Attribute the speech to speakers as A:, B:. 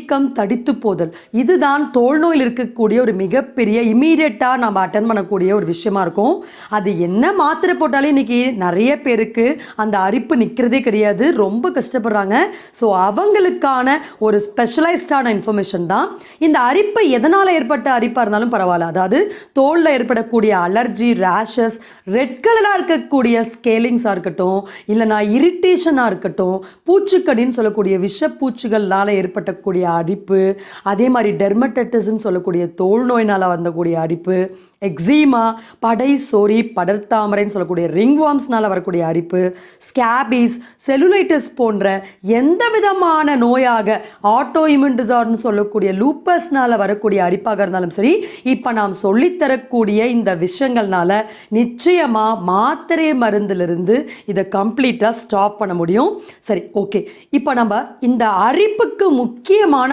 A: வீக்கம், தடித்து போதல், இதுதான் தோல் நோயில் இருக்கக்கூடிய ஒரு மிகப்பெரிய இமீடியட்டாக நம்ம அட்டன் பண்ணக்கூடிய ஒரு விஷயமா இருக்கும். அது என்ன மாத்திரை போட்டாலே இன்றைக்கி நிறைய பேருக்கு அந்த அரிப்பு நிற்கிறதே கிடையாது, ரொம்ப கஷ்டப்படுறாங்க. ஸோ அவங்களுக்கான ஒரு ஸ்பெஷலைஸ்டான இன்ஃபர்மேஷன் தான் இந்த அரிப்பு. எதனால் ஏற்பட்ட அரிப்பாக இருந்தாலும் பரவாயில்ல, அதாவது தோலில் ஏற்படக்கூடிய அலர்ஜி, ரேஷஸ், ரெட் கலராக இருக்கக்கூடிய ஸ்கேலிங்ஸாக இருக்கட்டும், இல்லைனா இரிட்டேஷனாக இருக்கட்டும், பூச்சிக்கடின்னு சொல்லக்கூடிய விஷப்பூச்சிகள்னால் ஏற்பட்டக்கூடிய அரிப்பு, அதே மாதிரி டெர்மடைட்டிஸ்ன்னு சொல்லக்கூடிய தோல் நோயினால் வந்தக்கூடிய அரிப்பு, எக்ஸீமா, படை சொறி, படர்தாமரைன்னு சொல்லக்கூடிய ரிங்வார்ம்ஸ்னால் வரக்கூடிய அரிப்பு, ஸ்கேபீஸ், செலுலைட்டிஸ் போன்ற எந்த விதமான நோயாக, ஆட்டோ இம்யூன் டிசார்டர்னு சொல்லக்கூடிய லூப்பஸ்னால் வரக்கூடிய அரிப்பாக இருந்தாலும் சரி, இப்போ நாம் சொல்லித்தரக்கூடிய இந்த விஷயங்கள்னால நிச்சயமாக மாத்திரை மருந்திலிருந்து இதை கம்ப்ளீட்டாக ஸ்டாப் பண்ண முடியும். சரி, ஓகே. இப்போ நம்ம இந்த அரிப்புக்கு முக்கியமான